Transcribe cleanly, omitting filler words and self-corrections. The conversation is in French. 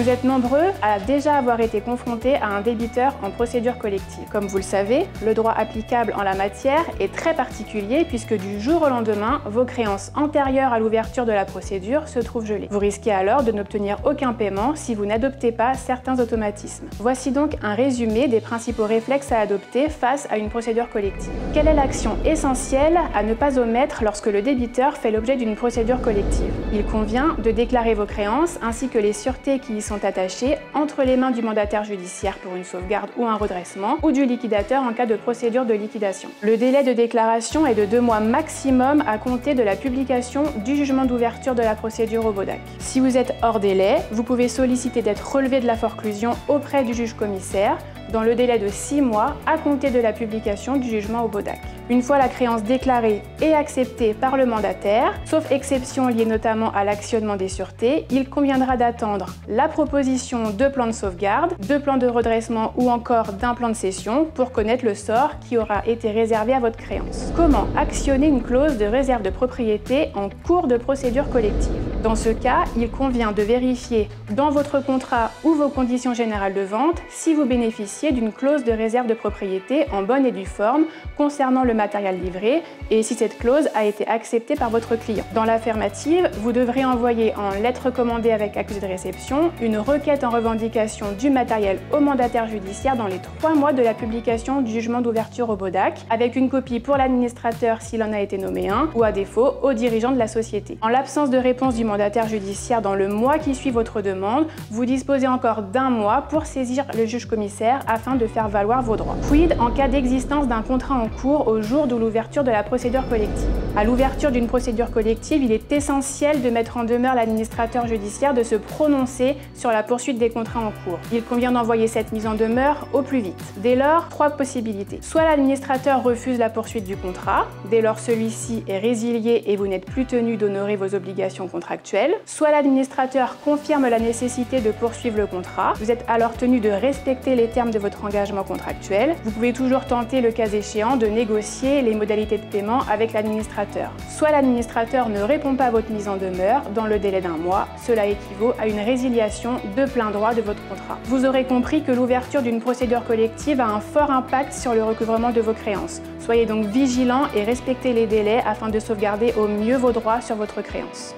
Vous êtes nombreux à déjà avoir été confrontés à un débiteur en procédure collective. Comme vous le savez, le droit applicable en la matière est très particulier puisque du jour au lendemain, vos créances antérieures à l'ouverture de la procédure se trouvent gelées. Vous risquez alors de n'obtenir aucun paiement si vous n'adoptez pas certains automatismes. Voici donc un résumé des principaux réflexes à adopter face à une procédure collective. Quelle est l'action essentielle à ne pas omettre lorsque le débiteur fait l'objet d'une procédure collective? Il convient de déclarer vos créances ainsi que les sûretés qui y sont attachées entre les mains du mandataire judiciaire pour une sauvegarde ou un redressement ou du liquidateur en cas de procédure de liquidation. Le délai de déclaration est de 2 mois maximum à compter de la publication du jugement d'ouverture de la procédure au BODAC. Si vous êtes hors délai, vous pouvez solliciter d'être relevé de la forclusion auprès du juge commissaire dans le délai de 6 mois à compter de la publication du jugement au BODAC. Une fois la créance déclarée et acceptée par le mandataire, sauf exception liée notamment à l'actionnement des sûretés, il conviendra d'attendre la proposition de plan de sauvegarde, de plan de redressement ou encore d'un plan de cession pour connaître le sort qui aura été réservé à votre créance. Comment actionner une clause de réserve de propriété en cours de procédure collective? Dans ce cas, il convient de vérifier dans votre contrat ou vos conditions générales de vente si vous bénéficiez d'une clause de réserve de propriété en bonne et due forme concernant le matériel livré et si cette clause a été acceptée par votre client. Dans l'affirmative, vous devrez envoyer en lettre recommandée avec accusé de réception une requête en revendication du matériel au mandataire judiciaire dans les 3 mois de la publication du jugement d'ouverture au BODAC, avec une copie pour l'administrateur s'il en a été nommé un, ou à défaut au dirigeant de la société. En l'absence de réponse du mandataire judiciaire dans le mois qui suit votre demande, vous disposez encore d'1 mois pour saisir le juge commissaire afin de faire valoir vos droits. Quid en cas d'existence d'un contrat en cours au jour de l'ouverture de la procédure collective? À l'ouverture d'une procédure collective, il est essentiel de mettre en demeure l'administrateur judiciaire de se prononcer sur la poursuite des contrats en cours. Il convient d'envoyer cette mise en demeure au plus vite. Dès lors, 3 possibilités. Soit l'administrateur refuse la poursuite du contrat, dès lors celui-ci est résilié et vous n'êtes plus tenu d'honorer vos obligations contractuelles. Soit l'administrateur confirme la nécessité de poursuivre le contrat. Vous êtes alors tenu de respecter les termes de votre engagement contractuel. Vous pouvez toujours tenter, le cas échéant, de négocier les modalités de paiement avec l'administrateur. Soit l'administrateur ne répond pas à votre mise en demeure dans le délai d'1 mois. Cela équivaut à une résiliation de plein droit de votre contrat. Vous aurez compris que l'ouverture d'une procédure collective a un fort impact sur le recouvrement de vos créances. Soyez donc vigilants et respectez les délais afin de sauvegarder au mieux vos droits sur votre créance.